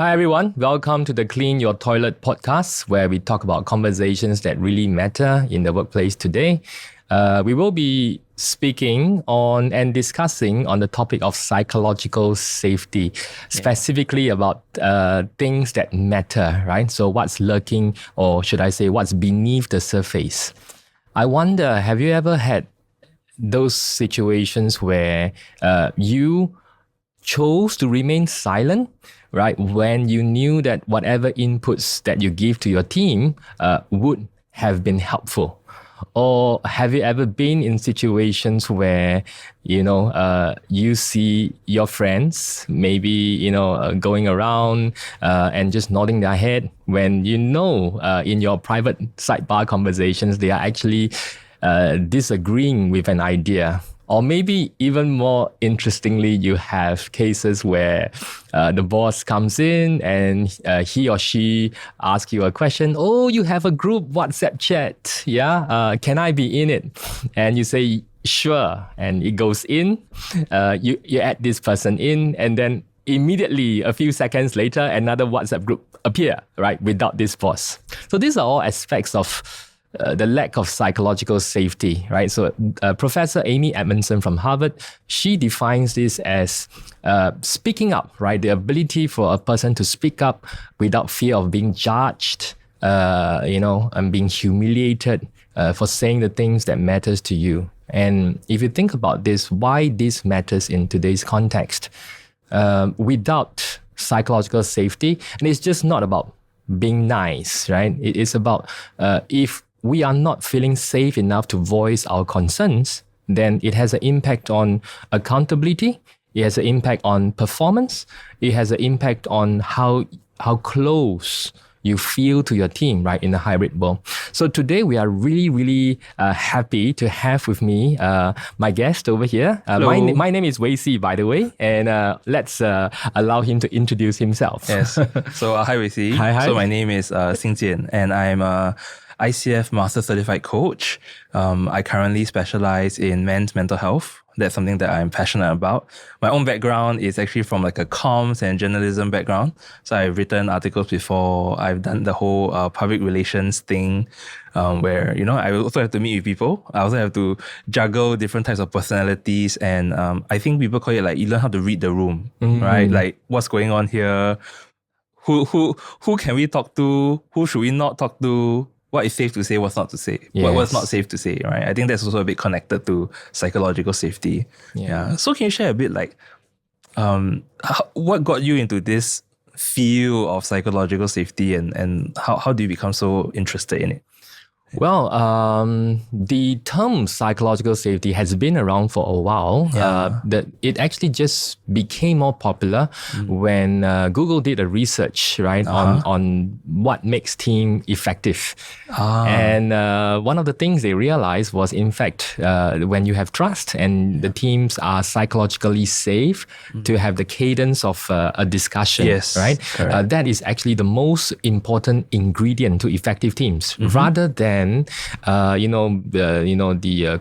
Hi everyone, welcome to the Clean Your Toilet podcast, where we talk about conversations that really matter in the workplace today. We will be speaking on and discussing on the topic of psychological safety, specifically about things that matter, right? So what's lurking, or should I say what's beneath the surface? I wonder, have you ever had those situations where you chose to remain silent, right? When you knew that whatever inputs that you give to your team would have been helpful? Or have you ever been in situations where, you see your friends maybe, going around and just nodding their head when in your private sidebar conversations, they are actually disagreeing with an idea? Or maybe even more interestingly, you have cases where the boss comes in and he or she asks you a question. Oh, you have a group WhatsApp chat. Yeah. Can I be in it? And you say, sure. And it goes in. You add this person in, and then immediately, a few seconds later, another WhatsApp group appear, right? Without this boss. So these are all aspects of the lack of psychological safety, right? So Professor Amy Edmondson from Harvard, she defines this as speaking up, right? The ability for a person to speak up without fear of being judged, and being humiliated for saying the things that matters to you. And if you think about this, why this matters in today's context, without psychological safety, and it's just not about being nice, right? It is about if we are not feeling safe enough to voice our concerns, then it has an impact on accountability. It has an impact on performance. It has an impact on how close you feel to your team, right, in the hybrid world. So today we are really, really happy to have with me my guest over here. My name is Weixi, by the way, and let's allow him to introduce himself. Yes. So hi, Weixi. Hi. So my name is Xing Jian, and I'm a ICF Master Certified Coach. I currently specialize in men's mental health. That's something that I'm passionate about. My own background is actually from like a comms and journalism background. So I've written articles before. I've done the whole public relations thing where, I also have to meet with people. I also have to juggle different types of personalities. And I think people call it like you learn how to read the room, right? Like what's going on here? Who can we talk to? Who should we not talk to? What is safe to say, what's not to say, what's not safe to say, right? I think that's also a bit connected to psychological safety. Yeah. So can you share a bit like, what got you into this field of psychological safety and how do you become so interested in it? Well, the term psychological safety has been around for a while. It actually just became more popular when Google did a research, right, on what makes team effective. And one of the things they realized was, in fact, when you have trust and the teams are psychologically safe to have the cadence of a discussion, right? That is actually the most important ingredient to effective teams, rather than the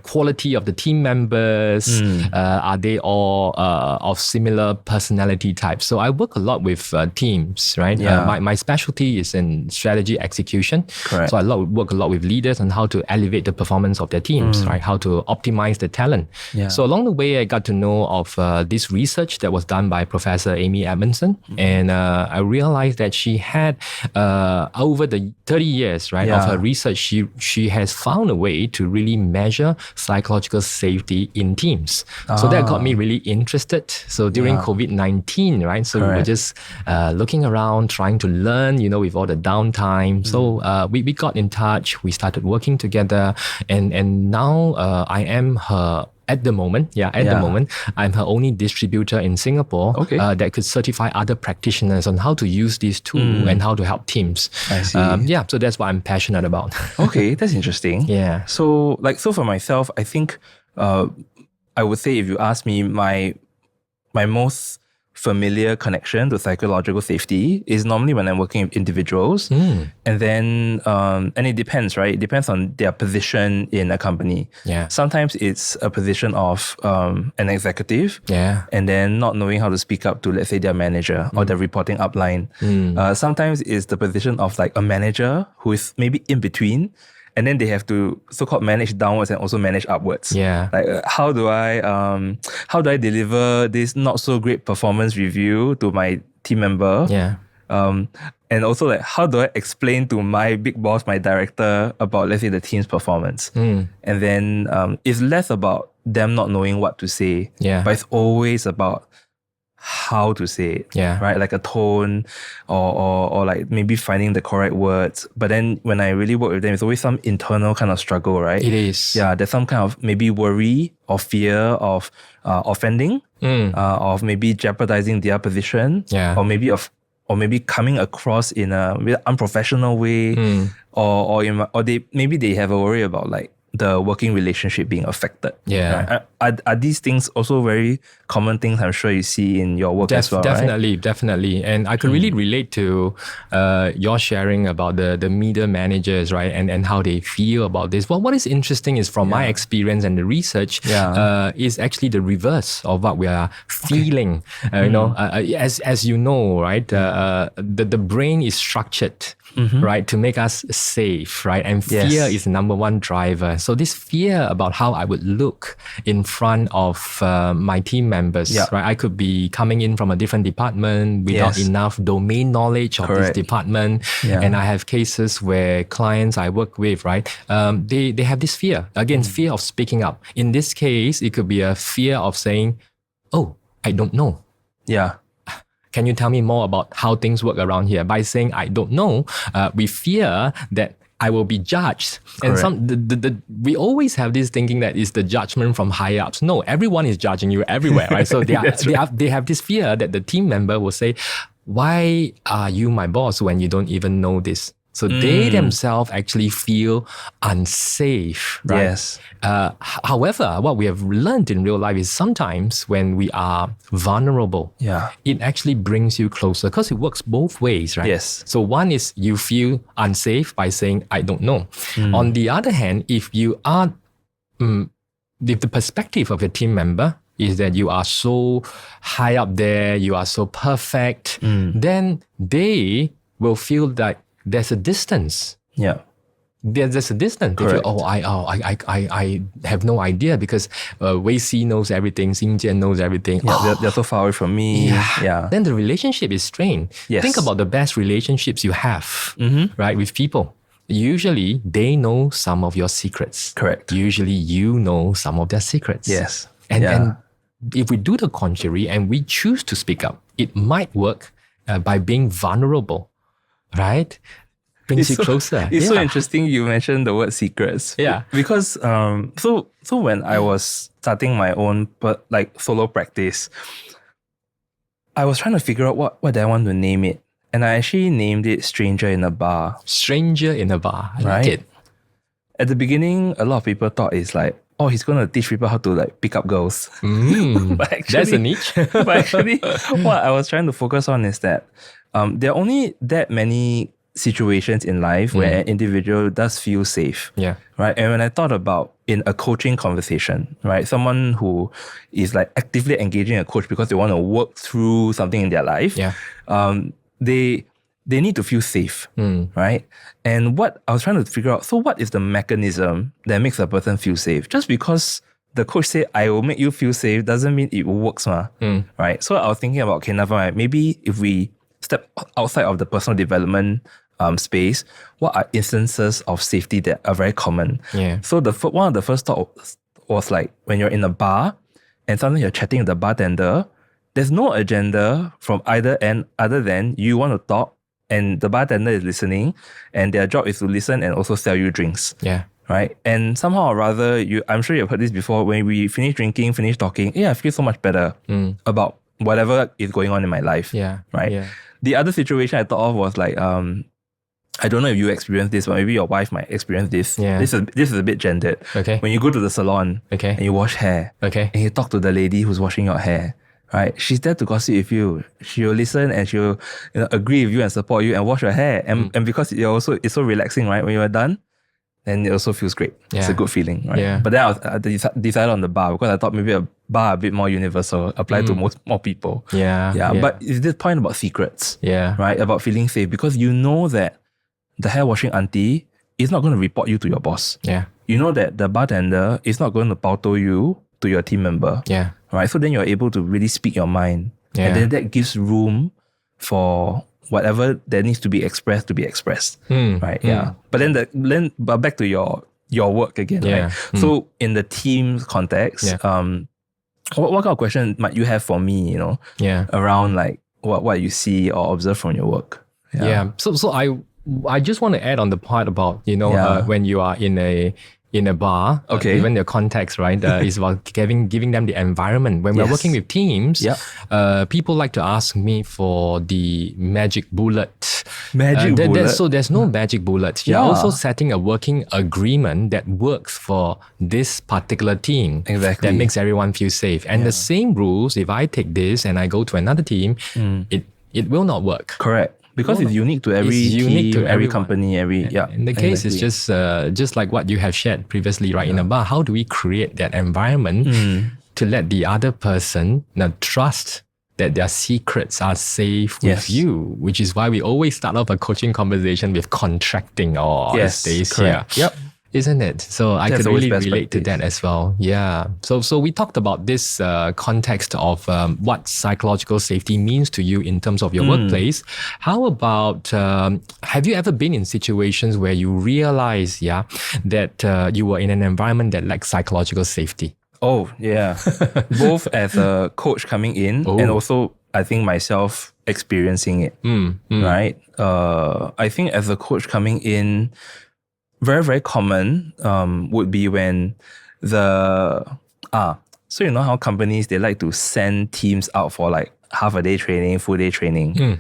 quality of the team members. Are they all of similar personality types? So I work a lot with teams, right? My specialty is in strategy execution. So I work a lot with leaders on how to elevate the performance of their teams, right? How to optimize the talent. So along the way, I got to know of this research that was done by Professor Amy Edmondson, and I realized that she had over the 30 years, right, of her research, she has found a way to really measure psychological safety in teams. So that got me really interested. So during COVID-19, right, so we were just looking around, trying to learn, with all the downtime. So we got in touch, we started working together, and now I am her at the moment, I'm her only distributor in Singapore that could certify other practitioners on how to use this tool and how to help teams. I see. So that's what I'm passionate about. Okay, that's interesting. So for myself, I think I would say if you ask me, my most familiar connection to psychological safety is normally when I'm working with individuals. And then, and it depends, right? It depends on their position in a company. Yeah. Sometimes it's a position of an executive. Yeah. And then not knowing how to speak up to, let's say, their manager or their reporting upline. Sometimes it's the position of like a manager who is maybe in between. And then they have to so-called manage downwards and also manage upwards. Yeah. Like how do I deliver this not so great performance review to my team member? Yeah. And also like how do I explain to my big boss, my director, about, let's say, the team's performance? And then it's less about them not knowing what to say. Yeah. But it's always about how to say it, Yeah. right? Like a tone or like maybe finding the correct words. But then when I really work with them, it's always some internal kind of struggle, right? It is. Yeah, there's some kind of maybe worry or fear of offending, of maybe jeopardizing their position, Yeah. or maybe coming across in a really unprofessional way, or maybe they have a worry about like the working relationship being affected. Yeah. Right? Are these things also very common things I'm sure you see in your work as well, right? Definitely. And I could really relate to your sharing about the media managers, right? And how they feel about this. Well, what is interesting is from my experience and the research is actually the reverse of what we are feeling. You know, as you know, right? The brain is structured, right, to make us safe, right? And fear is the number one driver. So this fear about how I would look in front of my team members, right? I could be coming in from a different department without enough domain knowledge of this department. And I have cases where clients I work with, right? They have this fear. Again, fear of speaking up. In this case, it could be a fear of saying, oh, I don't know. Yeah. Can you tell me more about how things work around here? By saying, I don't know, we fear that I will be judged. Correct. And we always have this thinking that it's the judgment from higher ups. No, everyone is judging you everywhere, right? So they have this fear that the team member will say, why are you my boss when you don't even know this? So they themselves actually feel unsafe, right? Yes. However, what we have learned in real life is sometimes when we are vulnerable, it actually brings you closer because it works both ways, right? Yes. So one is you feel unsafe by saying, I don't know. On the other hand, if you are, if the perspective of your team member is that you are so high up there, you are so perfect, then they will feel like there's a distance. Yeah. There's a distance. They feel, I have no idea because Weixi knows everything, Xing Jian knows everything. Yeah, they're so far away from me. Yeah. Then the relationship is strained. Yes. Think about the best relationships you have, right, with people. Usually, they know some of your secrets. Correct. Usually, you know some of their secrets. Yes. And if we do the contrary and we choose to speak up, it might work by being vulnerable, right? Brings you closer. It's so interesting you mentioned the word secrets. Yeah. Because so when I was starting my own solo practice, I was trying to figure out what I want to name it. And I actually named it Stranger in a Bar. Stranger in a Bar. I like it. At the beginning, a lot of people thought it's like, oh, he's going to teach people how to like pick up girls. But actually, that's a niche. But actually, what I was trying to focus on is that there are only that many situations in life where an individual does feel safe. Yeah. Right. And when I thought about in a coaching conversation, right, someone who is like actively engaging a coach because they want to work through something in their life, they need to feel safe. Right. And what I was trying to figure out, so what is the mechanism that makes a person feel safe? Just because the coach said, I will make you feel safe doesn't mean it works. Right. So I was thinking about, okay, never mind. Maybe if we step outside of the personal development space, what are instances of safety that are very common? Yeah. So one of the first thoughts was like when you're in a bar and suddenly you're chatting with the bartender, there's no agenda from either end other than you want to talk and the bartender is listening and their job is to listen and also sell you drinks. Yeah. Right? And somehow or rather, I'm sure you've heard this before, when we finish drinking, finish talking, I feel so much better about whatever is going on in my life. Yeah. Right? Yeah. The other situation I thought of was like, I don't know if you experienced this, but maybe your wife might experience this. Yeah. This is a bit gendered. Okay. When you go to the salon and you wash hair and you talk to the lady who's washing your hair, right? She's there to gossip with you. She'll listen and she'll agree with you and support you and wash your hair. And because it's so relaxing, right? When you're done, then it also feels great. It's a good feeling, right? Yeah. But then I decided on the bar because I thought maybe a bar a bit more universal, apply to more people. Yeah. But it's this point about secrets, Yeah. right? About feeling safe because you know that the hair washing auntie is not going to report you to your boss. Yeah. You know that the bartender is not going to pauto you to your team member. Yeah. Right. So then you're able to really speak your mind. Yeah. And then that gives room for whatever that needs to be expressed. Right. Yeah. But then but back to your work again. Yeah. Right. So in the team context, what kind of question might you have for me, around like what you see or observe from your work? Yeah. So I just want to add on the part about, when you are in a bar, even the context, right, is about giving them the environment. When we're working with teams, people like to ask me for the magic bullet. So there's no magic bullets. You're also setting a working agreement that works for this particular team. Exactly. That makes everyone feel safe. And the same rules, if I take this and I go to another team, it will not work. Correct. Because it's unique to every team, every company, In the case, it's just like what you have shared previously, right? In a bar, how do we create that environment to let the other person trust that their secrets are safe with you? Which is why we always start off a coaching conversation with contracting or stays here. Yep. Isn't it? So I could really relate to that as well. Yeah. So we talked about this context of what psychological safety means to you in terms of your workplace. How about, have you ever been in situations where you realize, that you were in an environment that lacked psychological safety? Oh, yeah. Both as a coach coming in and also I think myself experiencing it, right? I think as a coach coming in, very, very common would be when so you know how companies, they like to send teams out for like half a day training, full day training.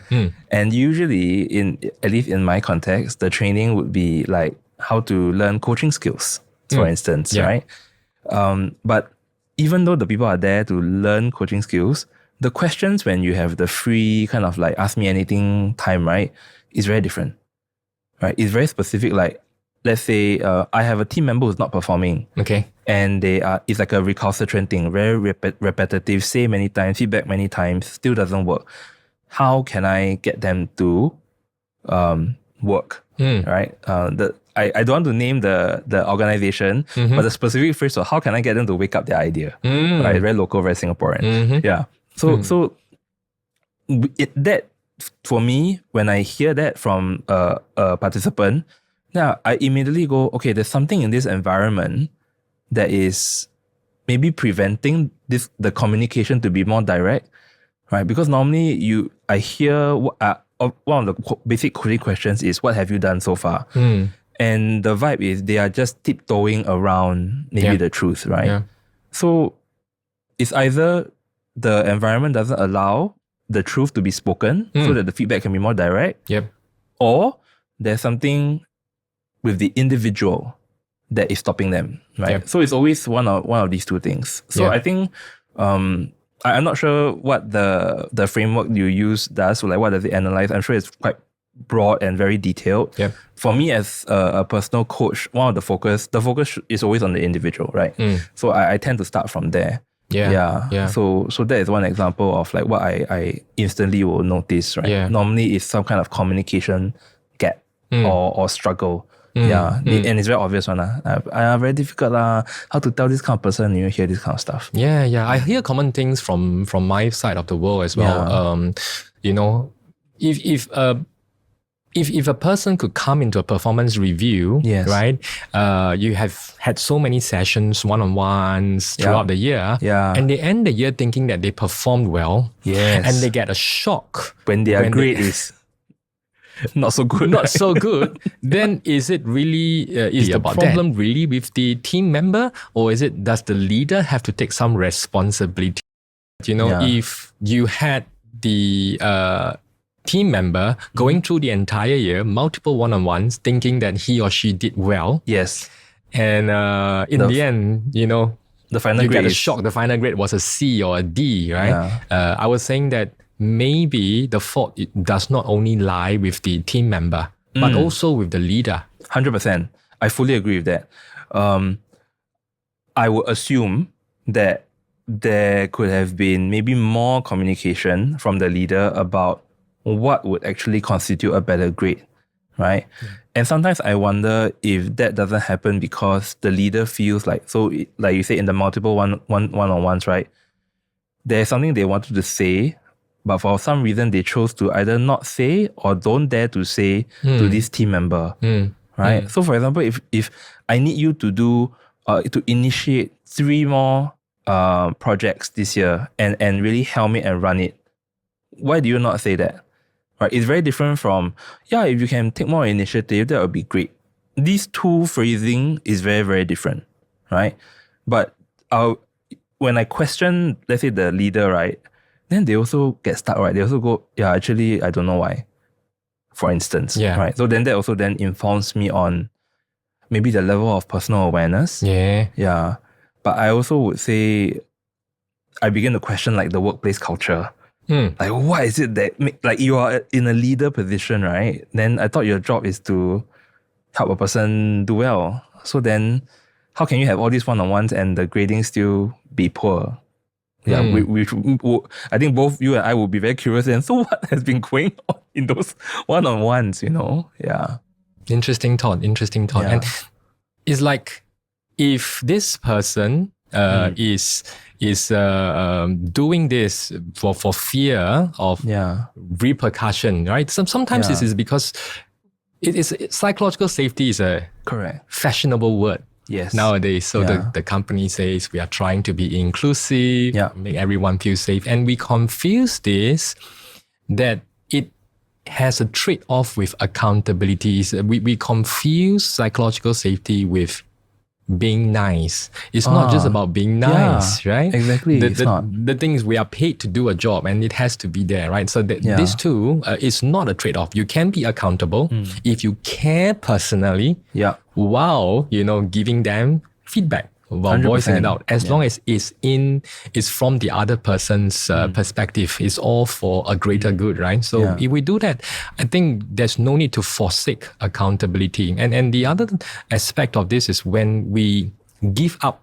And usually, at least in my context, the training would be like how to learn coaching skills, for instance, right? But even though the people are there to learn coaching skills, the questions when you have the free kind of like ask me anything time, right, is very different, right? It's very specific, like, let's say I have a team member who's not performing. Okay. And it's like a recalcitrant thing, very repetitive, say many times, feedback many times, still doesn't work. How can I get them to work? Right? I don't want to name the organization, but the specific phrase of how can I get them to wake up their idea? Right? Very local, very Singaporean. Yeah. So that for me, when I hear that from a participant, I immediately go, okay, there's something in this environment that is maybe preventing the communication to be more direct, right? Because normally I hear one of the basic questions is, what have you done so far? And the vibe is they are just tiptoeing around maybe the truth, right? Yeah. So it's either the environment doesn't allow the truth to be spoken so that the feedback can be more direct, or there's something with the individual that is stopping them, right? So it's always one of these two things. So I think I'm not sure what the framework you use does, so like what does it analyze? I'm sure it's quite broad and very detailed. For me as a personal coach, the focus is always on the individual, right? So I tend to start from there. So that is one example of like what I instantly will notice, right? Normally it's some kind of communication gap or struggle. And it's very obvious one. Very difficult how to tell this kind of person you hear this kind of stuff. I hear common things from my side of the world as well. If a person could come into a performance review, right? You have had so many sessions, one-on-ones throughout the year, and they end the year thinking that they performed well, and they get a shock when their grade is not so good. Not so good. Then is it really, is the problem really with the team member, or does the leader have to take some responsibility? If you had the team member going through the entire year, multiple one-on-ones, thinking that he or she did well. Yes. And in the end, The final you grade get a is shock. The final grade was a C or a D, right? I was saying that maybe the fault does not only lie with the team member, but also with the leader. 100%. I fully agree with that. I would assume that there could have been maybe more communication from the leader about what would actually constitute a better grade, right? And sometimes I wonder if that doesn't happen because the leader feels like, so like you say in the multiple one-on-ones, right? There's something they wanted to say, but for some reason they chose to either not say or don't dare to say to this team member, right? So for example, if I need you to do, to initiate 3 more projects this year and really helm it and run it, why do you not say that? Right? It's very different from, if you can take more initiative, that would be great. These two phrasing is very, very different, right? But when I question, let's say the leader, right, then they also get stuck, right? They also go, actually, I don't know why, for instance, right? So then that also then informs me on maybe the level of personal awareness. Yeah. But I also would say I begin to question like the workplace culture. Like, what is it that like you are in a leader position, right? Then I thought your job is to help a person do well. So then how can you have all these one-on-ones and the grading still be poor? Yeah, I think both you and I will be very curious. And so what has been going on in those one-on-ones, Yeah. Interesting thought. Yeah. And it's like if this person is doing this for fear of repercussion, right? Sometimes this is because psychological safety is a fashionable word. Yes. Nowadays. So the company says we are trying to be inclusive, make everyone feel safe. And we confuse this that it has a trade-off with accountability. We confuse psychological safety with being nice. It's not just about being nice, right? Exactly. The thing is we are paid to do a job and it has to be there, right? So this too is not a trade-off. You can be accountable if you care personally while, giving them feedback, while voicing it out. As long as it's from the other person's perspective, it's all for a greater good, right? So if we do that, I think there's no need to forsake accountability. And the other aspect of this is when we give up,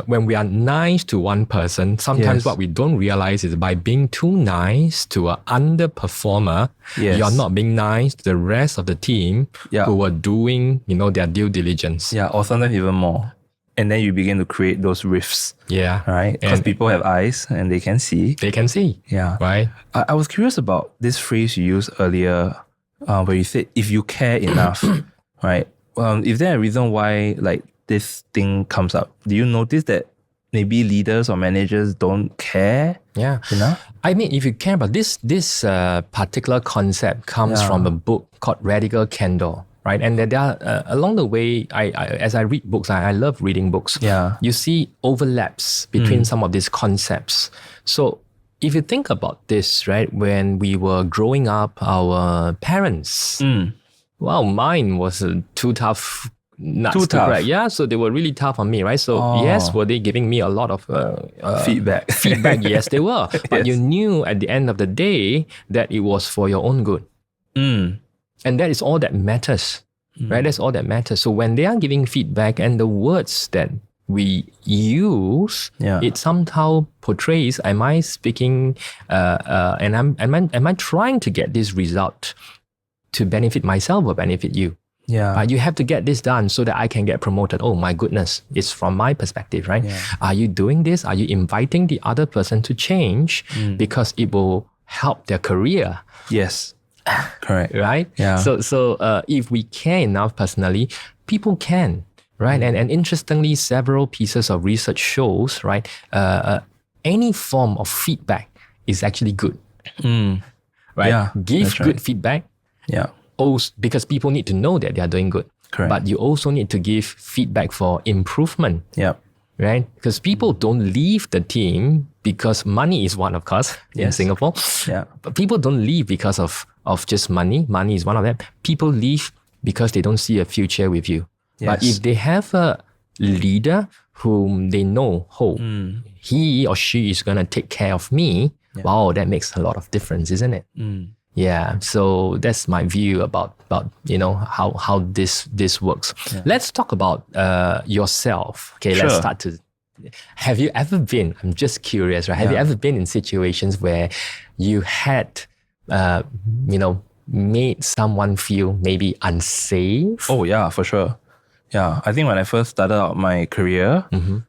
when we are nice to one person, sometimes what we don't realize is by being too nice to an underperformer, you're not being nice to the rest of the team who are doing, their due diligence. Yeah, or sometimes even more. And then you begin to create those rifts. Yeah. Right? Because people have eyes and they can see. They can see. Yeah. Right? I was curious about this phrase you used earlier where you said, if you care enough, right? Is there a reason why like this thing comes up? Do you notice that maybe leaders or managers don't care enough? I mean, if you care about this particular concept comes from a book called Radical Candor. Right, and there are along the way, as I read books, I love reading books. You see overlaps between some of these concepts. So if you think about this, right, when we were growing up, our parents, mine was too tough nuts to crack. Yeah, so they were really tough on me, right? So yes, were they giving me a lot of feedback? Feedback, yes, they were. But you knew at the end of the day that it was for your own good. And that is all that matters, right? That's all that matters. So when they are giving feedback and the words that we use, it somehow portrays, am I speaking, and am I trying to get this result to benefit myself or benefit you? You have to get this done so that I can get promoted. Oh my goodness, it's from my perspective, right? Are you doing this? Are you inviting the other person to change because it will help their career? Yes. Correct. Right? So if we care enough personally, people can, right? And interestingly, several pieces of research shows, right, any form of feedback is actually good. Right? Give good feedback. Also, because people need to know that they are doing good. Correct. But you also need to give feedback for improvement. Right? Because people don't leave the team because money is one, of course, in Singapore. But people don't leave because of just money. Money is one of them. People leave because they don't see a future with you. But if they have a leader whom they know, he or she is going to take care of me. Yeah. Wow, that makes a lot of difference, isn't it? Yeah, so that's my view about how this works. Yeah. Let's talk about yourself. Okay, sure. Let's start to. Have you ever been? I'm just curious, right? Have you ever been in situations where you had, made someone feel maybe unsafe? Oh yeah, for sure. Yeah, I think when I first started out my career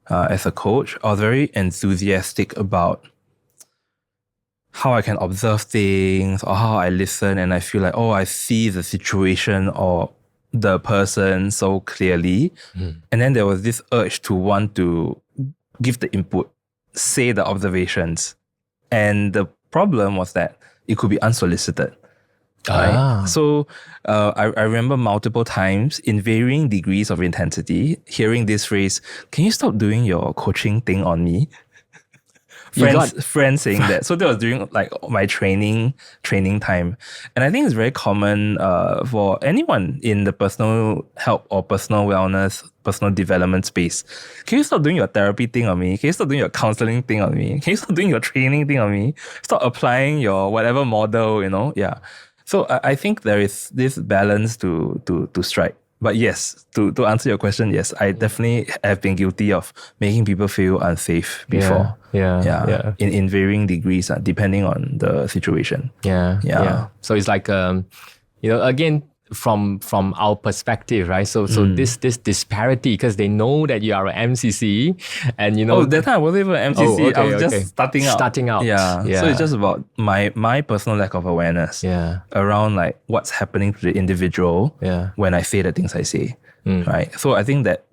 as a coach, I was very enthusiastic about how I can observe things or how I listen, and I feel like, I see the situation or the person so clearly. And then there was this urge to want to give the input, say the observations. And the problem was that it could be unsolicited. Right? So I remember multiple times in varying degrees of intensity, hearing this phrase, "Can you stop doing your coaching thing on me?" Friends saying that. So that was during like my training time. And I think it's very common for anyone in the personal help or personal wellness, personal development space. Can you stop doing your therapy thing on me? Can you stop doing your counseling thing on me? Can you stop doing your training thing on me? Stop applying your whatever model, Yeah. So I think there is this balance to strike. But yes, to answer your question, yes, I definitely have been guilty of making people feel unsafe before. Yeah. In varying degrees, depending on the situation. Yeah. So it's like, again, from our perspective, right? So this disparity, because they know that you are an MCC, and that time I wasn't even an MCC. I was just starting out. Yeah. So it's just about my personal lack of awareness. Around like what's happening to the individual. When I say the things I say. Right. So I think that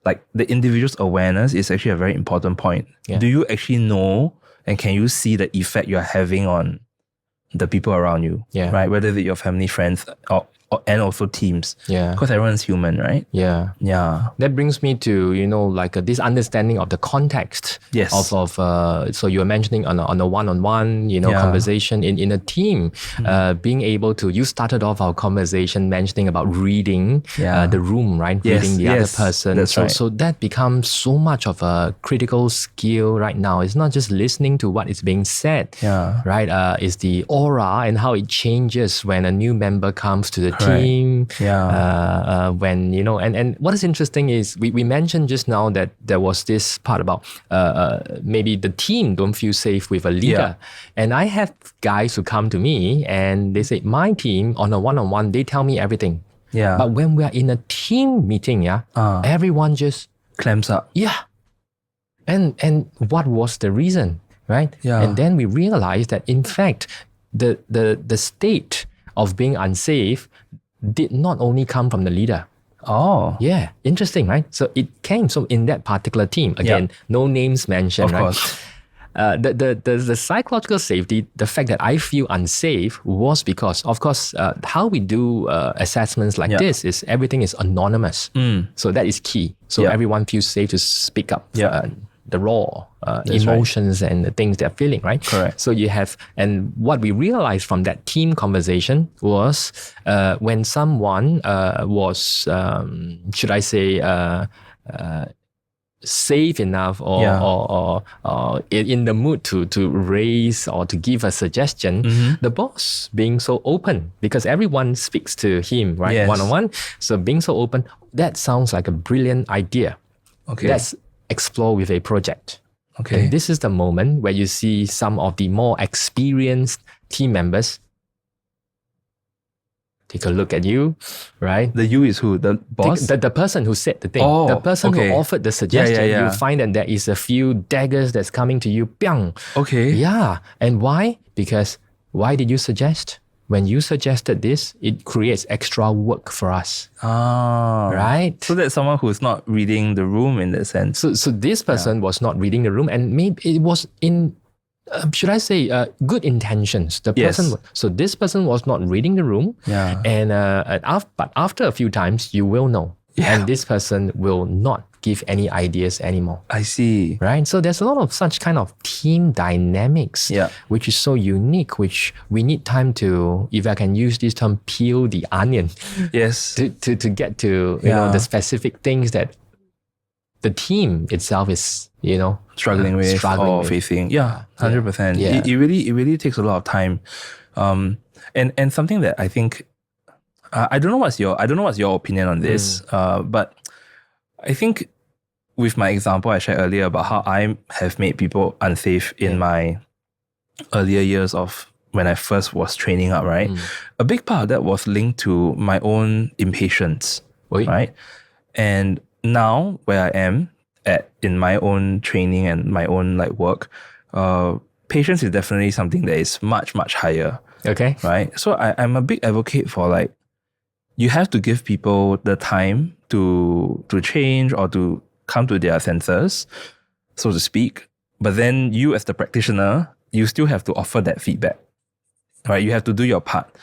like the individual's awareness is actually a very important point. Do you actually know and can you see the effect you're having on the people around you, right? Whether it's your family, friends, and also teams. Because everyone's human, right? Yeah. That brings me to, this understanding of the context. Yes. Of so you were mentioning on a one-on-one, conversation in a team, being able to, you started off our conversation mentioning about reading the room, right? Reading the other person. That's right. So that becomes so much of a critical skill right now. It's not just listening to what is being said, right? It's the aura and how it changes when a new member comes to the team. When, and what is interesting is we mentioned just now that there was this part about maybe the team don't feel safe with a leader. And I have guys who come to me and they say, my team on a one-on-one, they tell me everything. But when we are in a team meeting, everyone just clamps up. And what was the reason, right? And then we realized that in fact, the state of being unsafe did not only come from the leader. Yeah, interesting, right? So it came in that particular team. Again, no names mentioned, of right? Course. The psychological safety, the fact that I feel unsafe was because, of course, how we do assessments like this is everything is anonymous. So that is key. So everyone feels safe to speak up. The raw emotions and the things they're feeling, right? Correct. So you have, and what we realized from that team conversation was when someone was, should I say, safe enough or in the mood to raise or to give a suggestion, the boss being so open, because everyone speaks to him, right? One-on-one. So being so open, that sounds like a brilliant idea. Let's explore with a project. And this is the moment where you see some of the more experienced team members take a look at you, right? The you is who? The boss? The person who said the thing. The person who offered the suggestion. You find that there is a few daggers that's coming to you. Bang! Yeah. And why? Because why did you suggest? When you suggested this, it creates extra work for us. Right? So that's someone who's not reading the room in that sense. So this person was not reading the room, and maybe it was in, should I say, good intentions. So this person was not reading the room, but after a few times, you will know. And this person will not give any ideas anymore. I see. Right? So there's a lot of such kind of team dynamics, which is so unique, which we need time to, if I can use this term, peel the onion. Yes. To get to, the specific things that the team itself is, struggling with or facing. Yeah, 100%. Yeah. It really takes a lot of time. And something that I think, I don't know what's your opinion on this, but I think with my example I shared earlier about how I have made people unsafe in my earlier years of when I first was training up, right? A big part of that was linked to my own impatience, right? And now where I am in my own training and my own work, patience is definitely something that is much, much higher. Okay. Right? So I'm a big advocate for you have to give people the time to change or to come to their senses, so to speak. But then you as the practitioner, you still have to offer that feedback, right? You have to do your part.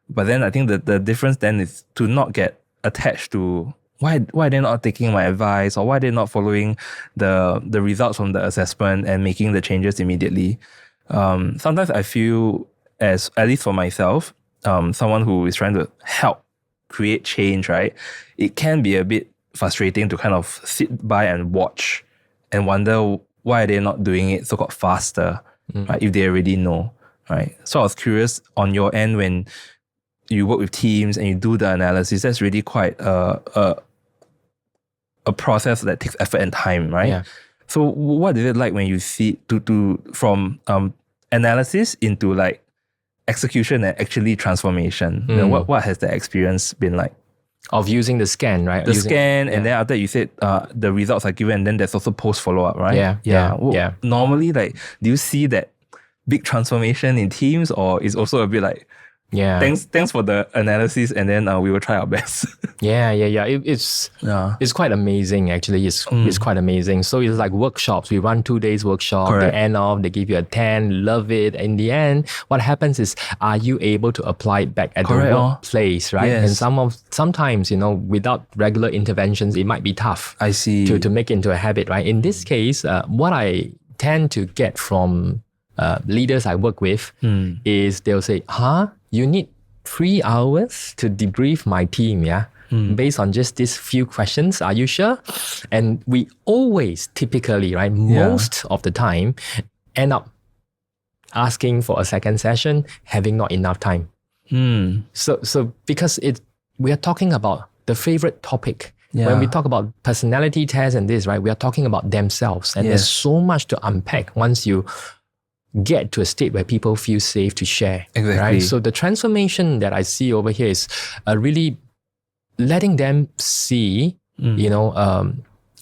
But then I think that the difference then is to not get attached to why are they not taking my advice, or why are they not following the results from the assessment and making the changes immediately. Sometimes I feel, at least for myself, someone who is trying to help create change, right? It can be a bit frustrating to kind of sit by and watch and wonder why are they not doing it so-called faster, right? If they already know, right? So I was curious on your end, when you work with teams and you do the analysis, that's really quite a process that takes effort and time, right? Yeah. So what is it like when you see from analysis into execution and actually transformation? What has the experience been like? Of using the scan, right? Scan, and then after you said the results are given, and then there's also post follow-up, right? Yeah. Normally, do you see that big transformation in teams, or is also a bit thanks for the analysis, and then we will try our best? It's quite amazing, actually. It's quite amazing. So it's like workshops. We run 2 days workshop. Correct. They end off, they give you a 10, love it. In the end, what happens is, are you able to apply it back at the workplace, right? Yes. And sometimes, without regular interventions, it might be tough. I see. To make into a habit, right? In this case, what I tend to get from leaders I work with is they'll say, you need 3 hours to debrief my team, based on just these few questions. Are you sure? And we always typically, right, most of the time, end up asking for a second session, having not enough time. So because we are talking about the favorite topic. When we talk about personality tests and this, right, we are talking about themselves. And there's so much to unpack once you get to a state where people feel safe to share. Exactly. Right? So the transformation that I see over here is really letting them see,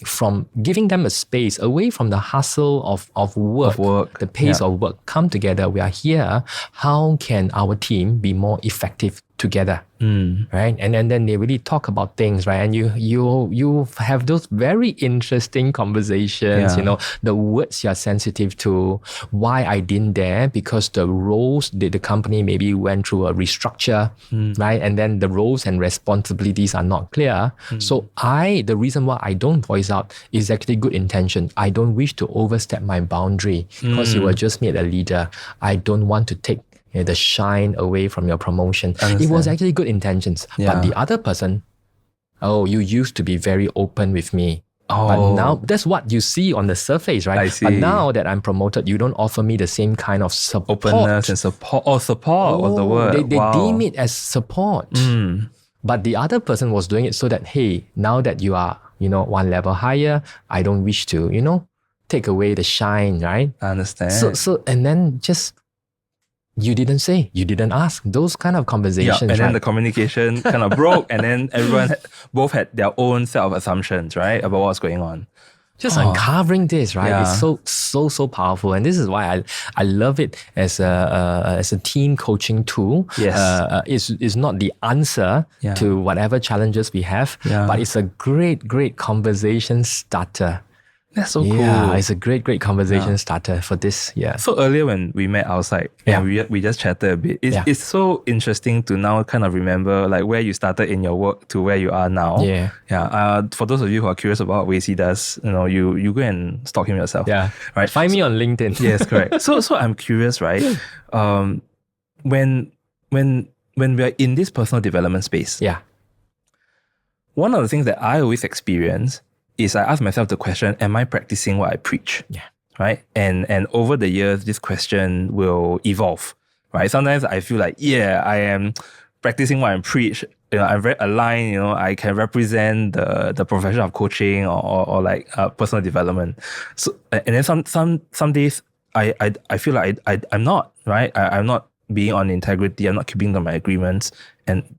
from giving them a space away from the hustle of work, the pace of work, come together. We are here. How can our team be more effective together? Right? And then they really talk about things, right? And you have those very interesting conversations, the words you're sensitive to, why I didn't dare, because the roles, the company maybe went through a restructure, right? And then the roles and responsibilities are not clear. So the reason why I don't voice out is actually good intention. I don't wish to overstep my boundary because you were just made a leader. I don't want to take the shine away from your promotion. It was actually good intentions. But the other person, you used to be very open with me. But now, that's what you see on the surface, right? I see. But now that I'm promoted, you don't offer me the same kind of support. Openness and support. Support was the word. They deem it as support. But the other person was doing it so that, hey, now that you are, one level higher, I don't wish to, take away the shine, right? I understand. So and then just, you didn't say, you didn't ask, those kind of conversations. And then the communication kind of broke, and then everyone both had their own set of assumptions, right, about what's going on. Just uncovering this, right? It's so powerful, and this is why I love it as a team coaching tool. Yes, it's not the answer to whatever challenges we have, but it's a great conversation starter. That's so cool. Yeah, it's a great conversation starter for this. Yeah. So earlier when we met outside, and we just chatted a bit, it's so interesting to now kind of remember where you started in your work to where you are now. For those of you who are curious about what Weixi does, you go and stalk him yourself. Yeah. Right. Find me on LinkedIn. Yes, correct. So I'm curious, right? When we're in this personal development space, one of the things that I always experience is I ask myself the question, am I practicing what I preach? Yeah. Right? And over the years, this question will evolve, right? Sometimes I feel like, yeah, I am practicing what I preach. I'm very aligned, I can represent the profession of coaching or like personal development. So, and then some days I feel like I'm not, right? I'm not being on integrity. I'm not keeping to my agreements. And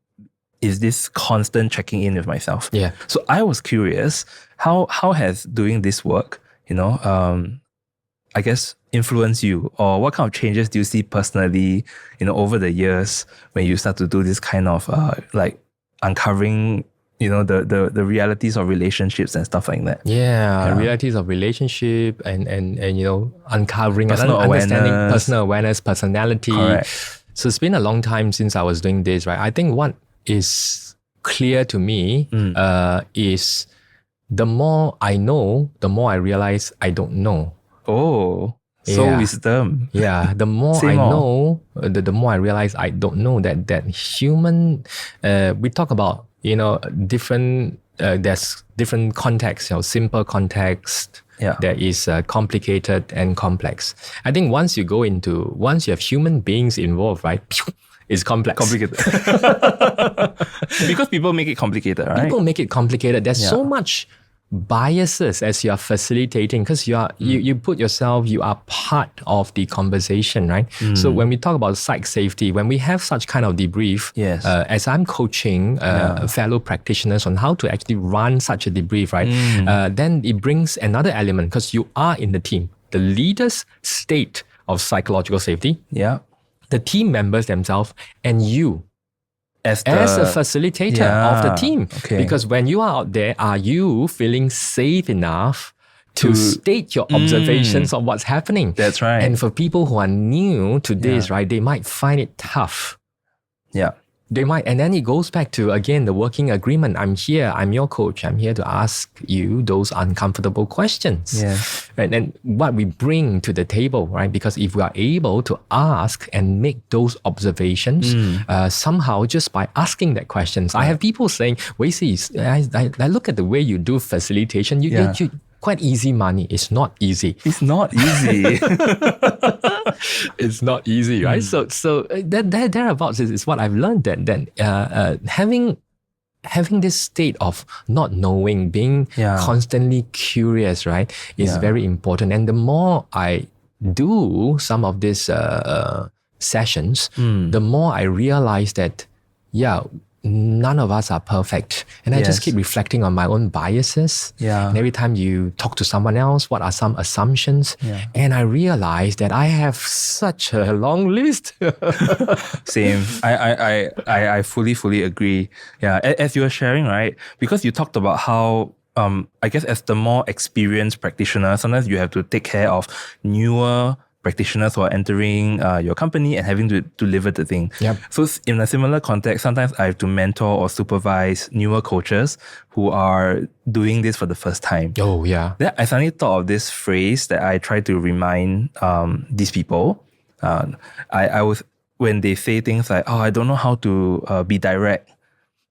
is this constant checking in with myself? Yeah. So I was curious, how has doing this work, I guess, influence you, or what kind of changes do you see personally, over the years when you start to do this kind of like uncovering, the realities of relationships and stuff like that? Yeah. Realities of relationship and uncovering Personal and understanding awareness. personal awareness, personality. Correct. So it's been a long time since I was doing this, right? I think what is clear to me is the more I know, the more I realize I don't know. Oh, so Yeah. wisdom. Yeah, the more Say I more. know, the more I realize I don't know that human. We talk about different. There's different contexts. Simple context. Yeah. There is complicated and complex. I think once you have human beings involved, right? It's complex. Complicated. Because people make it complicated, right? People make it complicated. There's so much biases as you are facilitating, because you put yourself, you are part of the conversation, right? So when we talk about psych safety, when we have such kind of debrief, Yes. as I'm coaching fellow practitioners on how to actually run such a debrief, right? Then it brings another element, because you are in the team. The leader's state of psychological safety, Yeah. the team members themselves, and you As a facilitator of the team. Okay. Because when you are out there, are you feeling safe enough to state your observations of what's happening? That's right. And for people who are new to this, right, they might find it tough. Yeah. They might, and then it goes back to, again, the working agreement. I'm here, I'm your coach. I'm here to ask you those uncomfortable questions. Yeah. Right? And what we bring to the table, right? Because if we are able to ask and make those observations, somehow just by asking that questions, I have people saying, Weixi, I look at the way you do facilitation, you quite easy money. It's not easy. It's not easy. It's not easy, right? So that thereabouts is what I've learned. That having this state of not knowing, being constantly curious, right, is very important. And the more I do some of these sessions, the more I realize that, none of us are perfect. And I just keep reflecting on my own biases. Yeah. And every time you talk to someone else, what are some assumptions? Yeah. And I realize that I have such a long list. Same. I fully agree. Yeah. As you were sharing, right? Because you talked about how, I guess as the more experienced practitioner, sometimes you have to take care of newer practitioners who are entering your company and having to deliver the thing. Yep. So in a similar context, sometimes I have to mentor or supervise newer coaches who are doing this for the first time. Oh, yeah. Then I suddenly thought of this phrase that I try to remind these people. I was, when they say things like, I don't know how to be direct,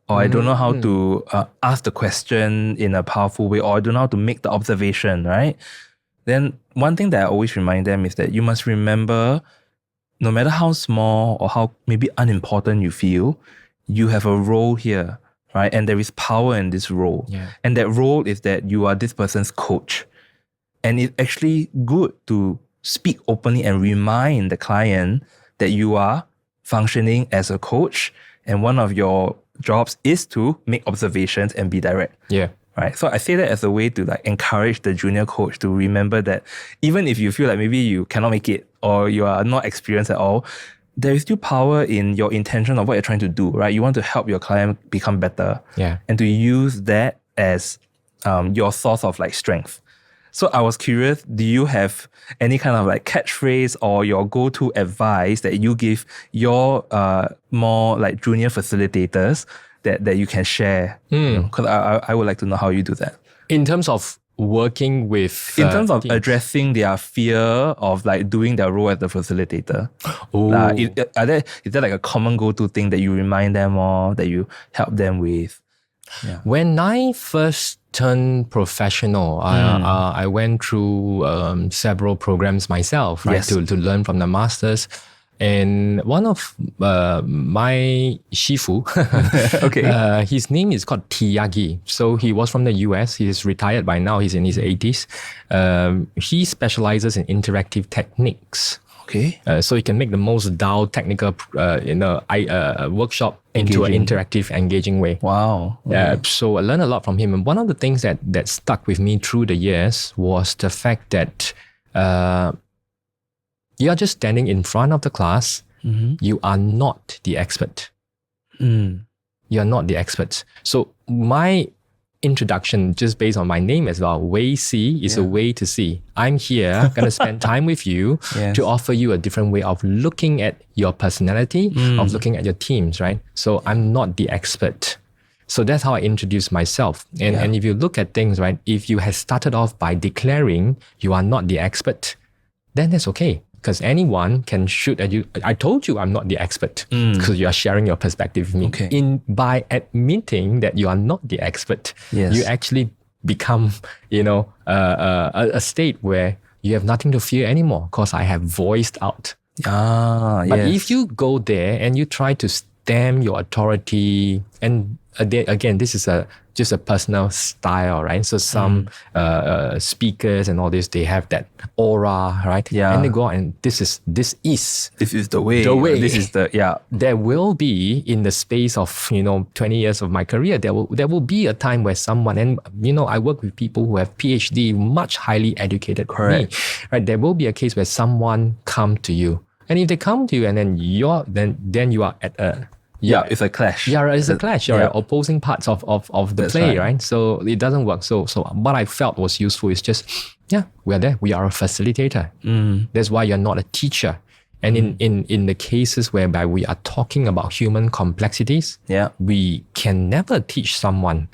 or I don't know how to ask the question in a powerful way, or I don't know how to make the observation, right? Then one thing that I always remind them is that you must remember, no matter how small or how maybe unimportant you feel, you have a role here, right? And there is power in this role. Yeah. And that role is that you are this person's coach. And it's actually good to speak openly and remind the client that you are functioning as a coach, and one of your jobs is to make observations and be direct. Yeah. Right. So I say that as a way to like encourage the junior coach to remember that even if you feel like maybe you cannot make it or you are not experienced at all, there is still power in your intention of what you're trying to do, right? You want to help your client become better. Yeah. And to use that as your source of like strength. So I was curious, do you have any kind of like catchphrase or your go-to advice that you give your more like junior facilitators that you can share? Because I would like to know how you do that. In terms of working with... In terms of teams. addressing their fear of like doing their role as the facilitator. Oh. Is there like a common go-to thing that you remind them of, that you help them with? When I first turn professional. I went through several programs myself, right, Yes. to learn from the masters. And one of my shifu, Okay. his name is called Tiyagi. So he was from the US. He is retired by now. He's in his 80s. He specializes in interactive techniques. Okay. So you can make the most dull technical, workshop into an interactive, engaging way. Wow. So I learned a lot from him. And one of the things that stuck with me through the years was the fact that you are just standing in front of the class. You are not the expert. You are not the expert. So my introduction, just based on my name as well, Weixi is a way to see. I'm here, going to spend time with you to offer you a different way of looking at your personality, of looking at your teams, right? So I'm not the expert. So that's how I introduce myself. And if you look at things, right, if you have started off by declaring you are not the expert, then that's okay. Because anyone can shoot at you. I told you I'm not the expert because you are sharing your perspective with me. Okay. By admitting that you are not the expert, you actually become, a state where you have nothing to fear anymore because I have voiced out. But if you go there and you try to stamp your authority, and again, this is just a personal style, right? So some speakers and all this, they have that aura, right? And they go out and this is the way. This is There will be, in the space of 20 years of my career, there will be a time where someone, and I work with people who have PhD, much highly educated than me, right? There will be a case where someone come to you, and if they come to you and then you are at a it's a clash. It's a clash. You're opposing parts of the play, right? So it doesn't work. So what I felt was useful is just, we're there. We are a facilitator. That's why you're not a teacher. And in the cases whereby we are talking about human complexities, we can never teach someone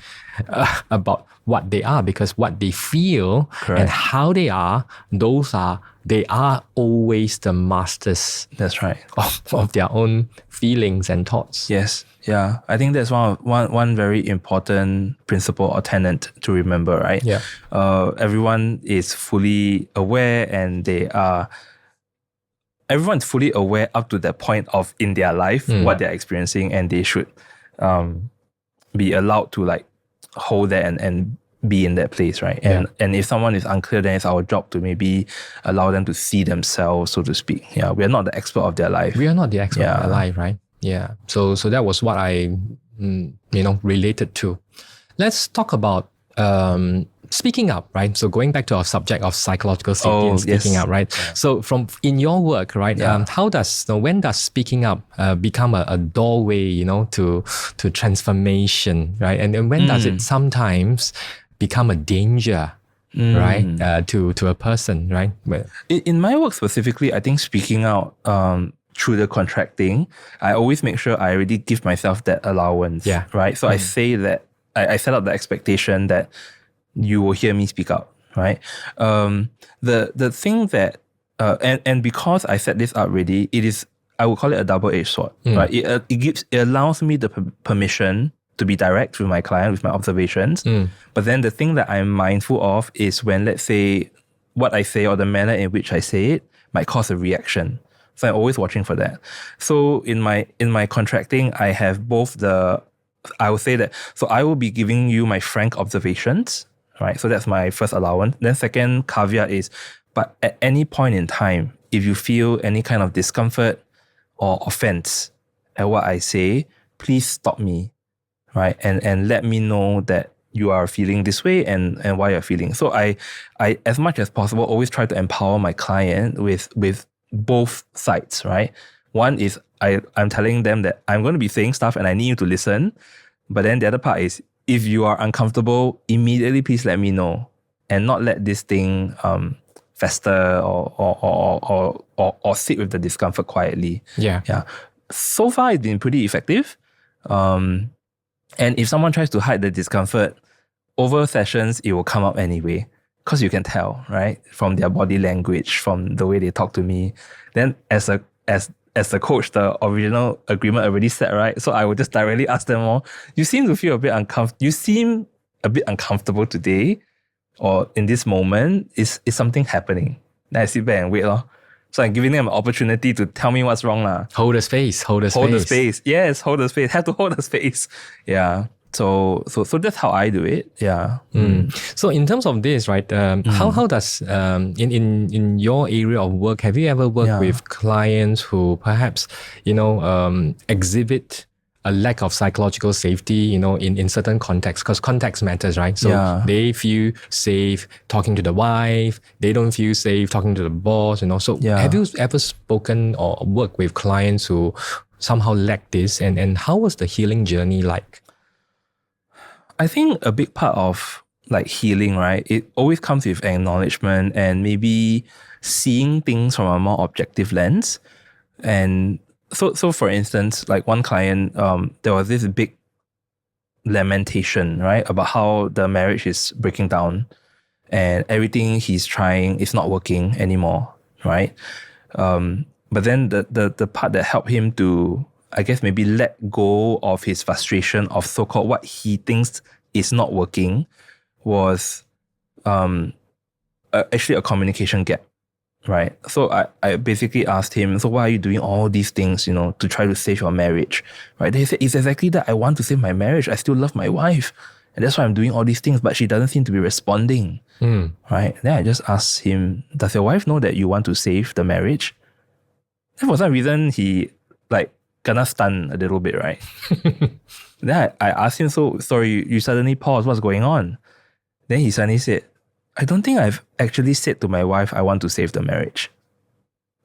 about what they are, because what they feel and how they are, they are always the masters. That's right. Of their own feelings and thoughts. Yes. Yeah. I think that's one very important principle or tenet to remember, right? Yeah. Everyone is fully aware, and everyone's fully aware up to that point of in their life what they're experiencing, and they should be allowed to hold that and be in that place, right? And if someone is unclear, then it's our job to maybe allow them to see themselves, so to speak. Yeah, we are not the expert of their life. We are not the expert of their life, right? Yeah. So that was what I related to. Let's talk about speaking up, right? So going back to our subject of psychological safety and speaking up, right? So in your work, right? When does speaking up become a doorway, to transformation, right? And when does it sometimes become a danger, right? To a person, right? In my work specifically, I think speaking out through the contracting, I always make sure I already give myself that allowance, right? So I say that I set up the expectation that you will hear me speak out, right? The thing that and because I set this up already, I would call it a double-edged sword, right? It allows me the permission to be direct with my client, with my observations. But then the thing that I'm mindful of is when, let's say, what I say or the manner in which I say it might cause a reaction. So I'm always watching for that. So in my contracting, I have both I will say that, so I will be giving you my frank observations, right? So that's my first allowance. Then second caveat is, but at any point in time, if you feel any kind of discomfort or offense at what I say, please stop me, right? And let me know that you are feeling this way and why you're feeling. So I as much as possible, always try to empower my client with both sides, right? One is I'm telling them that I'm going to be saying stuff and I need you to listen. But then the other part is, if you are uncomfortable, immediately please let me know, and not let this thing fester or sit with the discomfort quietly. Yeah. So far, it's been pretty effective. And if someone tries to hide the discomfort, over sessions, it will come up anyway. Because you can tell, right? From their body language, from the way they talk to me. Then as the coach, the original agreement already set, right? So I would just directly ask them, you seem to feel a bit uncomfortable. You seem a bit uncomfortable today, or in this moment, is something happening? Then I sit back and wait. So I'm giving them an opportunity to tell me what's wrong. Hold the space. Hold the space. Yes, hold the space. Have to hold the space. Yeah. So that's how I do it. Yeah. So in terms of this, right? How does in your area of work, have you ever worked with clients who perhaps exhibit a lack of psychological safety, in certain contexts, because context matters, right? So they feel safe talking to the wife, they don't feel safe talking to the boss, So have you ever spoken or worked with clients who somehow lack this, and how was the healing journey like? I think a big part of like healing, right? It always comes with acknowledgement and maybe seeing things from a more objective lens. And so for instance, like one client, there was this big lamentation, right? About how the marriage is breaking down and everything he's trying is not working anymore, right? But then the part that helped him to, I guess, maybe let go of his frustration of so-called what he thinks is not working was actually a communication gap, right? So I basically asked him, so why are you doing all these things, to try to save your marriage, right? Then he said, it's exactly that. I want to save my marriage. I still love my wife. And that's why I'm doing all these things, but she doesn't seem to be responding, right? Then I just asked him, does your wife know that you want to save the marriage? And for some reason, he gonna stun a little bit, right? Then I asked him, so sorry, you suddenly paused, what's going on? Then he suddenly said, I don't think I've actually said to my wife, I want to save the marriage.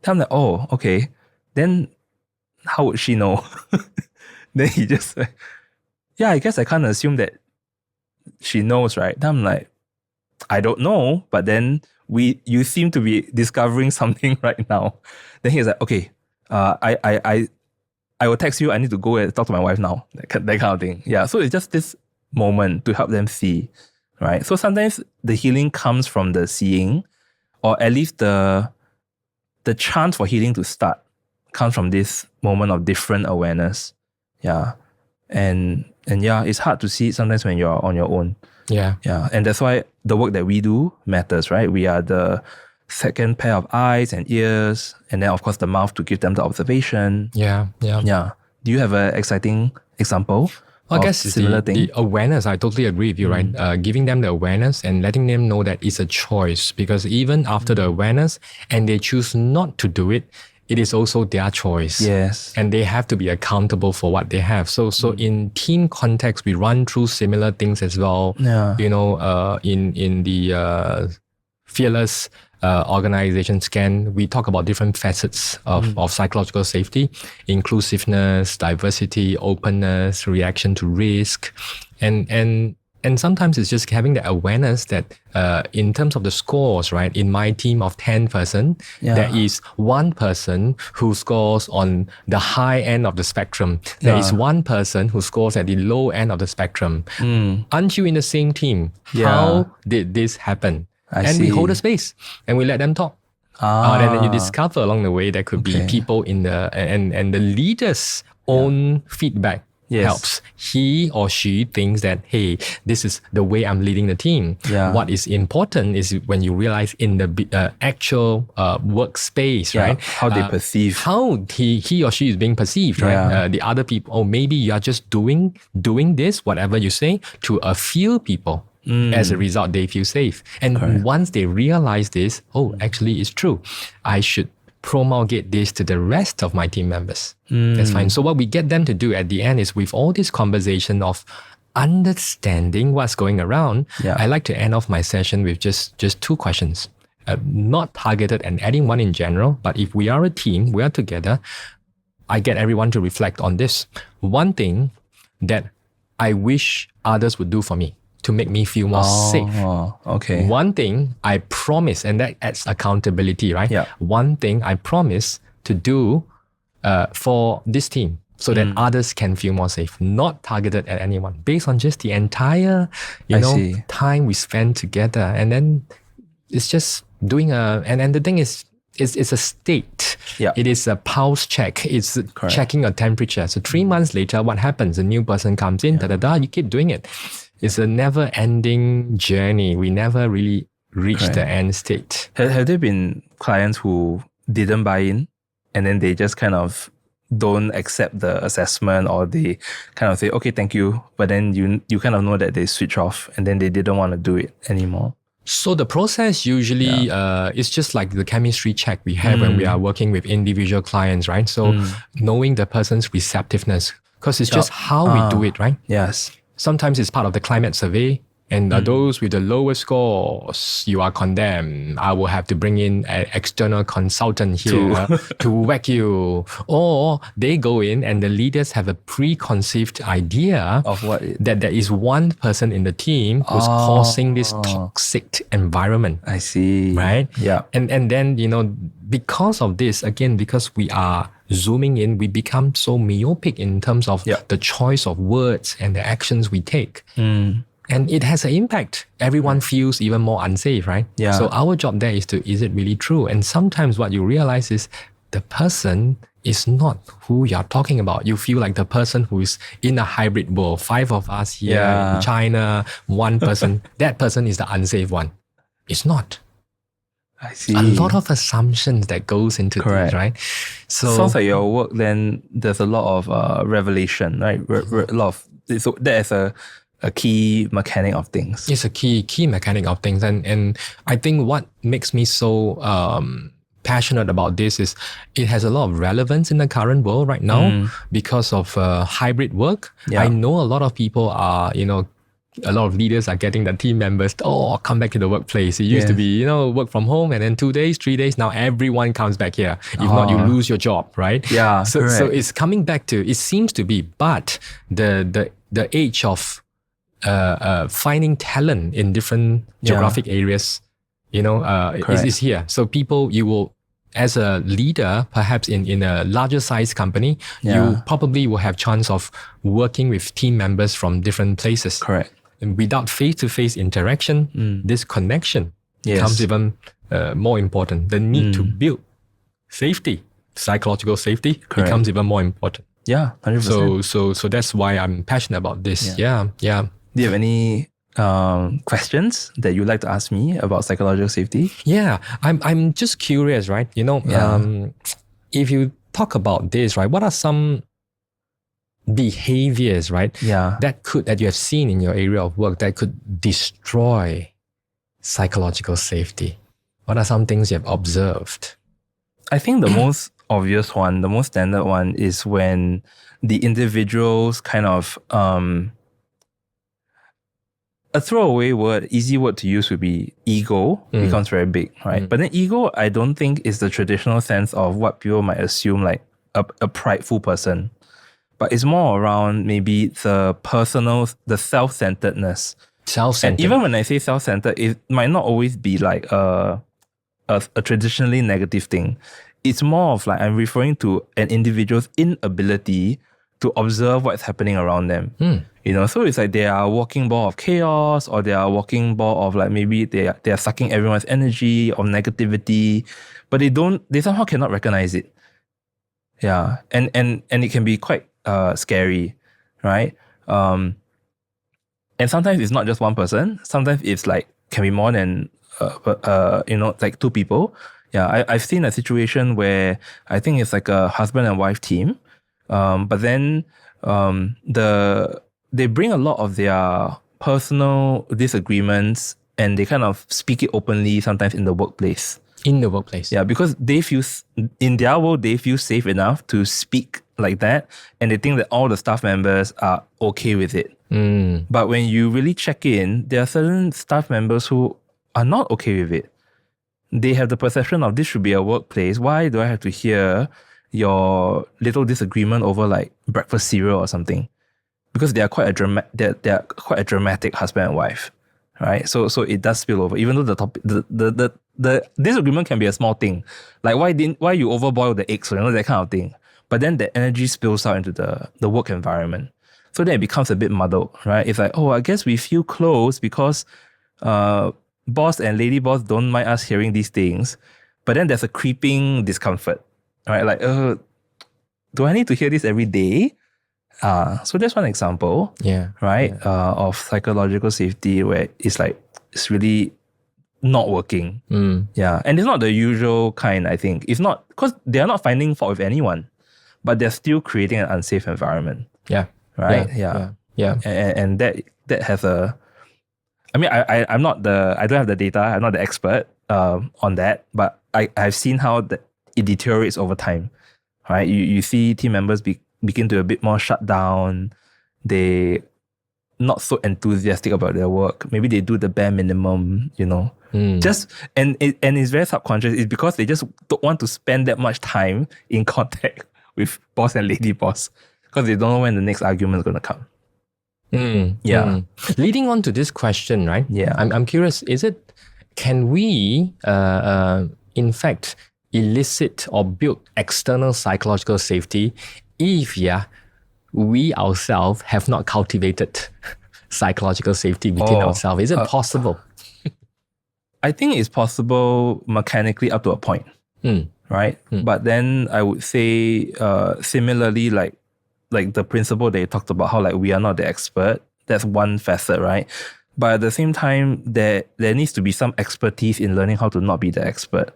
Then I'm like, oh, okay. Then how would she know? Then he just said, yeah, I guess I can't assume that she knows, right? Then I'm like, I don't know, but then you seem to be discovering something right now. Then he's like, okay, I will text you. I need to go and talk to my wife now. That kind of thing. Yeah. So it's just this moment to help them see, right? So sometimes the healing comes from the seeing, or at least the chance for healing to start comes from this moment of different awareness. Yeah. And yeah, it's hard to see it sometimes when you're on your own. Yeah. Yeah. And that's why the work that we do matters, right? We are the second pair of eyes and ears, and then of course the mouth to give them the observation. Yeah. Do you have an exciting example? I guess similar thing. The awareness, I totally agree with you, right? Giving them the awareness and letting them know that it's a choice, because even after the awareness and they choose not to do it, it is also their choice. Yes. And they have to be accountable for what they have. So in team context, we run through similar things as well. Yeah. In the Fearless organization scan, we talk about different facets of psychological safety: inclusiveness, diversity, openness, reaction to risk, and sometimes it's just having the awareness that in terms of the scores, right? In my team of 10 person, there is one person who scores on the high end of the spectrum. There is one person who scores at the low end of the spectrum. Aren't you in the same team? How did this happen? We hold a space and we let them talk. Then you discover along the way there could be people in the and the leader's own feedback helps. He or she thinks that, hey, this is the way I'm leading the team. What is important is when you realize in the actual workspace, right? How they perceive. How he or she is being perceived, right? The other people, maybe you are just doing this, whatever you say, to a few people. As a result, they feel safe. And once they realize this, actually it's true, I should promulgate this to the rest of my team members. That's fine. So what we get them to do at the end is, with all this conversation of understanding what's going around, I like to end off my session with just two questions. Not targeted at anyone in general, but if we are a team, we are together, I get everyone to reflect on this. One thing that I wish others would do for me to make me feel more safe. Okay. One thing I promise, and that adds accountability, right? One thing I promise to do for this team so that others can feel more safe, not targeted at anyone, based on just the entire, time we spend together. And then it's just doing and the thing is, it's a state. It is a pulse check. It's checking your temperature. So 3 months later, what happens? A new person comes in, you keep doing it. it's a never-ending journey. We never really reach the end state. Have there been clients who didn't buy in and then they just kind of don't accept the assessment, or they kind of say, okay, thank you, but then you kind of know that they switch off and then they didn't want to do it anymore? So the process usually is just like the chemistry check we have when we are working with individual clients, right? So knowing the person's receptiveness, because it's just how we do it, right? Yes. Sometimes it's part of the climate survey. And those with the lowest scores, you are condemned. I will have to bring in an external consultant here to whack you. Or they go in and the leaders have a preconceived idea Of what? that there is one person in the team who's causing this toxic environment. I see. Right? Yeah. And then, because of this, again, because we are zooming in, we become so myopic in terms of the choice of words and the actions we take. And it has an impact. Everyone feels even more unsafe, right? Yeah. So our job there is is it really true? And sometimes what you realize is the person is not who you're talking about. You feel like the person who is in a hybrid world, 5 of us here in China, one person, that person is the unsafe one. It's not. I see. A lot of assumptions that goes into this, right? So sounds like your work, then there's a lot of revelation, right? A lot of, so that is a key mechanic of things. It's a key mechanic of things. And I think what makes me so passionate about this is it has a lot of relevance in the current world right now because of hybrid work. Yeah. I know a lot of people are, a lot of leaders are getting their team members, come back to the workplace. It used to be, work from home and then 2 days, 3 days. Now everyone comes back here. If not, you lose your job, right? Yeah, So it's coming back to, it seems to be, but the age of finding talent in different geographic areas, is here. So people, you will, as a leader, perhaps in a larger size company, you probably will have chance of working with team members from different places. Correct. And without face-to-face interaction, this connection becomes even more important. The need to build safety, psychological safety, becomes even more important. Yeah, 100%. So that's why I'm passionate about this. Yeah. Do you have any questions that you'd like to ask me about psychological safety? Yeah, I'm just curious, right? If you talk about this, right, what are some behaviors, right, that you have seen in your area of work that could destroy psychological safety? What are some things you have observed? I think the most obvious one, the most standard one, is when the individuals kind of a throwaway word, easy word to use would be ego, becomes very big, right? But then ego, I don't think is the traditional sense of what people might assume like a prideful person. But it's more around maybe the personal, the self-centeredness. Self-centered. And even when I say self-centered, it might not always be like a traditionally negative thing. It's more of like I'm referring to an individual's inability to observe what's happening around them. So it's like they are a walking ball of chaos, or they are a walking ball of like maybe they are sucking everyone's energy or negativity, but they somehow cannot recognize it. Yeah. And it can be quite scary, right? And sometimes it's not just one person. Sometimes it's like can be more than like 2 people. Yeah, I've seen a situation where I think it's like a husband and wife team, but then they bring a lot of their personal disagreements and they kind of speak it openly sometimes in the workplace. In the workplace. Yeah, because they feel, in their world, they feel safe enough to speak like that, and they think that all the staff members are okay with it. But when you really check in, there are certain staff members who are not okay with it. They have the perception of this should be a workplace. Why do I have to hear your little disagreement over like breakfast cereal or something? Because they are quite a dramatic husband and wife, right? So it does spill over. Even though the topic, the disagreement can be a small thing, like why you overboil the eggs, that kind of thing. But then the energy spills out into the work environment. So then it becomes a bit muddled, right? It's like, I guess we feel close because boss and lady boss don't mind us hearing these things. But then there's a creeping discomfort, right? Like, do I need to hear this every day? So that's one example, right? Of psychological safety where it's really not working. Yeah. And it's not the usual kind, I think. It's not, because they are not finding fault with anyone, but they're still creating an unsafe environment. Yeah. Right? Yeah. And that has a, I mean, I don't have the data, I'm not the expert on that, but I've seen how it deteriorates over time. Right? You see team members begin to a bit more shut down. They not so enthusiastic about their work. Maybe they do the bare minimum, Just and it's very subconscious. It's because they just don't want to spend that much time in contact with boss and lady boss because they don't know when the next argument is going to come. Leading on to this question, right? Yeah. I'm curious, can we, in fact, elicit or build external psychological safety if we ourselves have not cultivated psychological safety within ourselves? Is it possible? I think it's possible mechanically up to a point, right? But then I would say similarly, like the principle they talked about, how we are not the expert. That's one facet, right? But at the same time, there needs to be some expertise in learning how to not be the expert.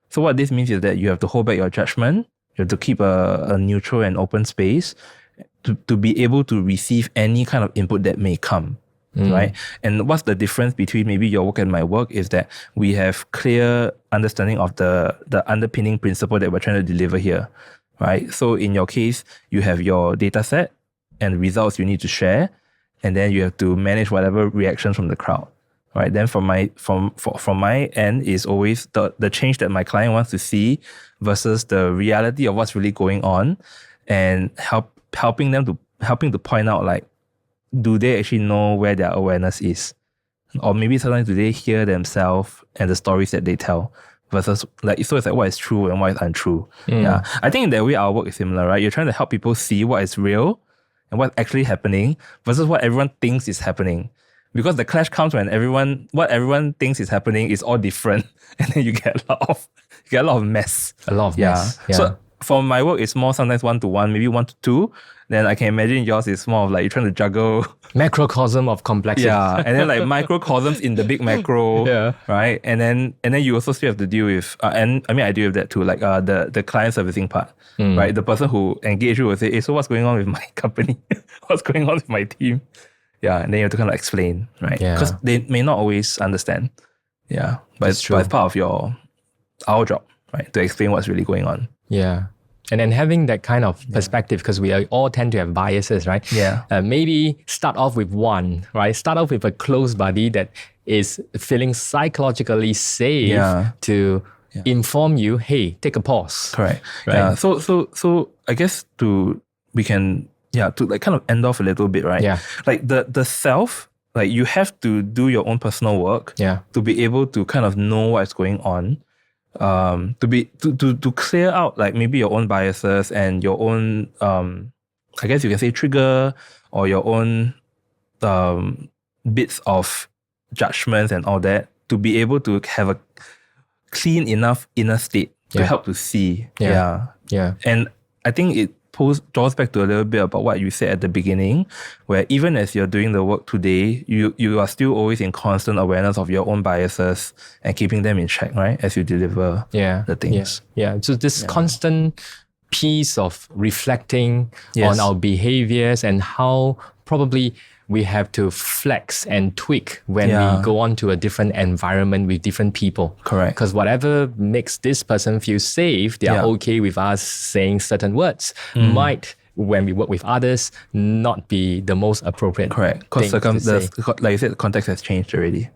So what this means is that you have to hold back your judgment. You have to keep a neutral and open space to be able to receive any kind of input that may come, right? And what's the difference between maybe your work and my work is that we have clear understanding of the underpinning principle that we're trying to deliver here, right? So in your case, you have your data set and results you need to share, and then you have to manage whatever reactions from the crowd. Right, then from my end is always the change that my client wants to see versus the reality of what's really going on, and helping to point out do they actually know where their awareness is, or maybe sometimes do they hear themselves and the stories that they tell versus so it's what is true and what is untrue. Yeah, I think in that way our work is similar, right? You're trying to help people see what is real and what's actually happening versus what everyone thinks is happening. Because the clash comes when what everyone thinks is happening is all different, and then you get a lot of mess. A lot of mess. Yeah. So for my work, it's more sometimes 1-to-1, maybe 1-to-2. Then I can imagine yours is more of you're trying to juggle macrocosm of complexity. Yeah, and then microcosms in the big macro. Yeah. Right, and then you also still have to deal with, and I mean I deal with that too, the client servicing part. Right, the person who engaged you will say, "Hey, so what's going on with my company? What's going on with my team?" Yeah, and then you have to kind of explain, right? Because they may not always understand. Yeah, but it's part of our job, right? To explain what's really going on. Yeah. And then having that kind of perspective, because we all tend to have biases, right? Yeah. Maybe start off with one, right? Start off with a close buddy that is feeling psychologically safe to inform you, hey, take a pause. Correct. Right? Yeah. So I guess to kind of end off a little bit, right? Yeah. The self, you have to do your own personal work to be able to kind of know what's going on. To clear out maybe your own biases and your own I guess you can say trigger, or your own bits of judgments and all that, to be able to have a clean enough inner state to help to see. Yeah. And I think it draws back to a little bit about what you said at the beginning, where even as you're doing the work today, you are still always in constant awareness of your own biases and keeping them in check, right? As you deliver the things. Yeah. So this constant piece of reflecting on our behaviors and how probably we have to flex and tweak when we go on to a different environment with different people. Correct. Because whatever makes this person feel safe, they are okay with us saying certain words, might, when we work with others, not be the most appropriate. Correct. Because like you said, the context has changed already.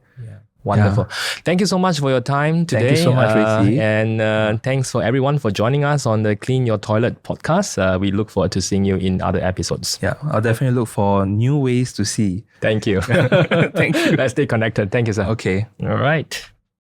Wonderful. Thank you so much for your time today. Thank you so much, Weixi. And thanks for everyone for joining us on the Clean Your Toilet podcast. We look forward to seeing you in other episodes. Yeah, I'll definitely look for new ways to see. Thank you. Thank you. Let's stay connected. Thank you, sir. Okay. All right.